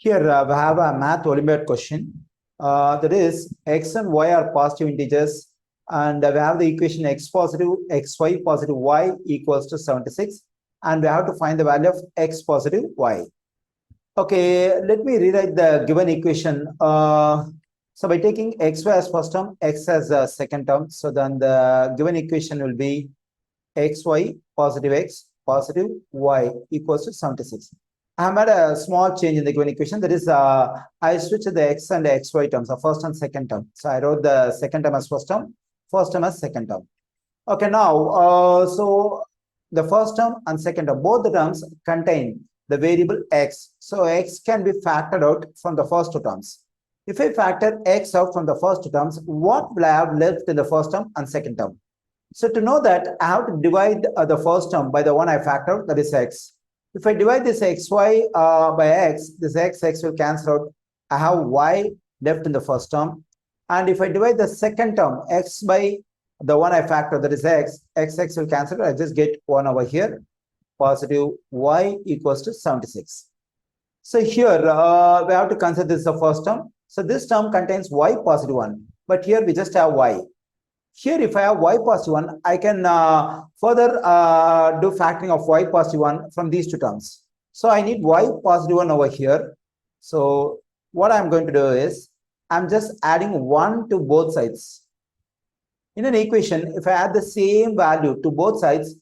Here we have a math Olympiad question. That is x and y are positive integers, and we have the equation x positive, xy positive, y equals to 76, and we have to find the value of x positive, y. Okay, let me rewrite the given equation. So by taking xy as first term, x as a second term, so then the given equation will be xy positive x positive y equals to 76. I have made a small change in the given equation. That is, I switched the x and the xy terms, the first and second term. So I wrote the second term as first term as second term. Okay, now, so the first term and second term, both the terms contain the variable x. So x can be factored out from the first two terms. If I factor x out from the first two terms, what will I have left in the first term and second term? So to know that, I have to divide the first term by the one I factored, that is x. If I divide this xy by x, this x will cancel out. I have y left in the first term. And if I divide the second term, x by the one I factored, that is x will cancel out. I just get 1 over here, positive y equals to 76. So here we have to consider this the first term. So this term contains y positive 1, but here we just have y. Here, if I have y positive 1, I can further do factoring of y positive 1 from these two terms. So I need y positive 1 over here. So what I'm going to do is, I'm just adding 1 to both sides. In an equation, if I add the same value to both sides,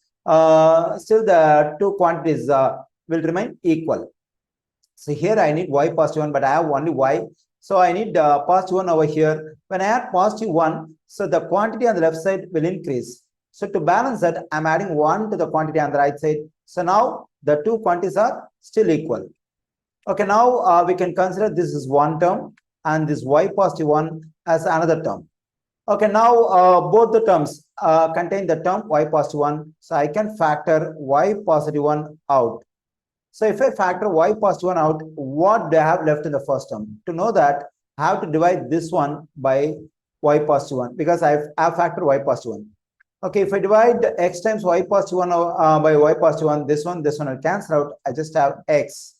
still the two quantities will remain equal. So here I need y positive 1, but I have only y. So I need positive 1 over here. When I add positive 1, so the quantity on the left side will increase. So to balance that, I'm adding 1 to the quantity on the right side. So now the two quantities are still equal. Okay, now we can consider this is one term and this y positive 1 as another term. Okay, now both the terms contain the term y positive 1. So I can factor y positive 1 out. So if I factor y positive 1 out, what do I have left in the first term? To know that, I have to divide this one by y positive 1 because I have factored y positive 1. Okay, if I divide x times y positive 1 by y positive 1, this one will cancel out. I just have x.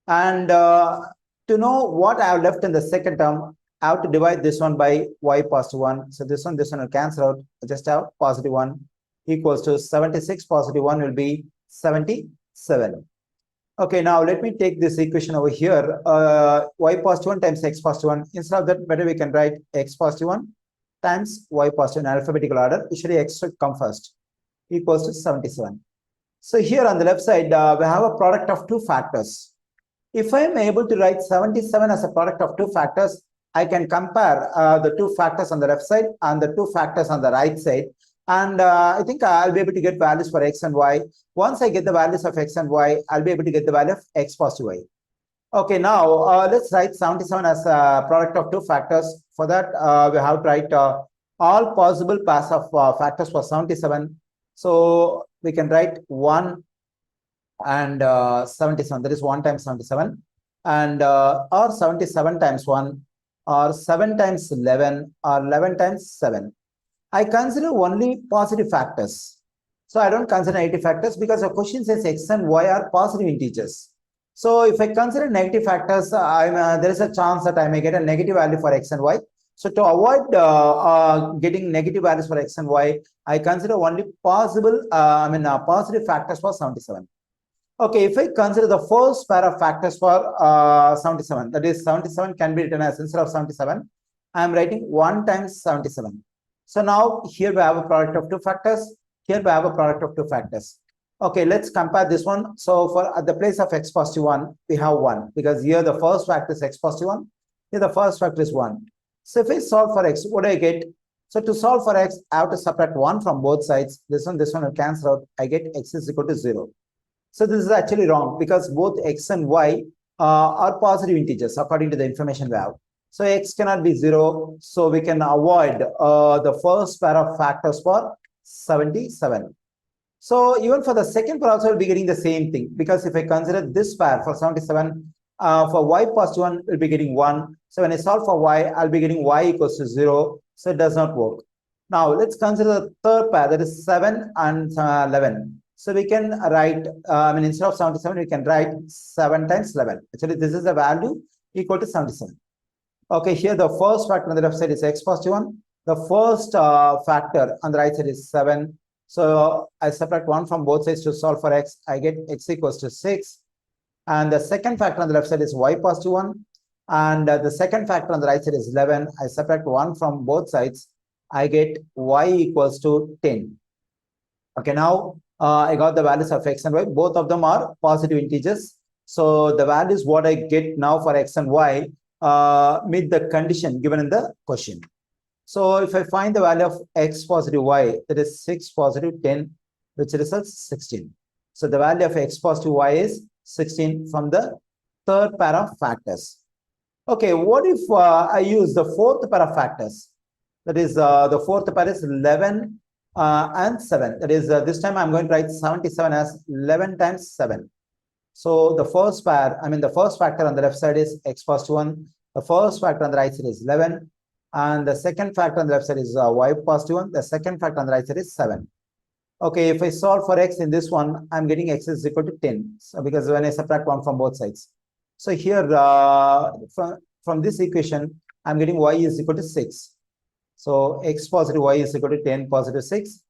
And to know what I have left in the second term, I have to divide this one by y positive 1. So this one will cancel out. I just have positive 1 equals to 76. Positive 1 will be 77. Okay, now let me take this equation over here. Y positive 1 times x positive 1. Instead of that, better we can write x positive 1 times y positive in alphabetical order. Usually x should come first, equals to 77. So here on the left side, we have a product of two factors. If I am able to write 77 as a product of two factors, I can compare the two factors on the left side and the two factors on the right side. And I think I'll be able to get values for x and y. Once I get the values of x and y, I'll be able to get the value of x positive y. Okay, now let's write 77 as a product of two factors. For that, we have to write all possible pairs of factors for 77. So we can write 1 and 77. That is 1 times 77. And or 77 times 1, or 7 times 11, or 11 times 7. I consider only positive factors. So I don't consider negative factors because the question says x and y are positive integers. So if I consider negative factors, there is a chance that I may get a negative value for x and y. So to avoid getting negative values for x and y, I consider only possible, positive factors for 77. Okay, if I consider the first pair of factors for 77, that is 77 can be written as, instead of 77, I am writing 1 times 77. So now here we have a product of two factors. Here we have a product of two factors. Okay, let's compare this one. So for at the place of x positive 1, we have 1 because here the first factor is x positive 1. Here the first factor is 1. So if I solve for x, what do I get? So to solve for x, I have to subtract 1 from both sides. This one will cancel out. I get x is equal to 0. So this is actually wrong because both x and y are positive integers according to the information we have. So x cannot be 0. So we can avoid the first pair of factors for 77. So even for the second pair also, we'll be getting the same thing because if I consider this pair for 77, for y positive 1, we'll be getting 1. So when I solve for y, I'll be getting y equals to 0. So it does not work. Now let's consider the third pair, that is 7 and 11. So we can write, instead of 77, we can write 7 times 11. Actually, this is the value equal to 77. Okay, here the first factor on the left side is x positive 1. The first factor on the right side is 7. So I subtract 1 from both sides to solve for x. I get x equals to 6. And the second factor on the left side is y positive 1. And the second factor on the right side is 11. I subtract 1 from both sides. I get y equals to 10. Okay, now I got the values of x and y. Both of them are positive integers. So the values what I get now for x and y meet the condition given in the question. So if I find the value of x positive y, that is 6 positive 10, which results 16. So the value of x positive y is 16 from the third pair of factors. Okay, what if I use the fourth pair of factors? That is, the fourth pair is 11 and 7. That is, this time I'm going to write 77 as 11 times 7. So the first pair, the first factor on the left side is x positive 1. The first factor on the right side is 11. And the second factor on the left side is y positive 1. The second factor on the right side is 7. Okay, if I solve for x in this one, I'm getting x is equal to 10. So because when I subtract 1 from both sides. So here, from this equation, I'm getting y is equal to 6. So x positive y is equal to 10 positive 6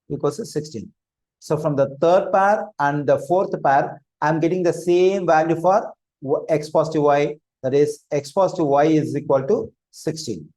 equals to 16. So from the third pair and the fourth pair, I'm getting the same value for x positive y. That is, x positive y is equal to 16.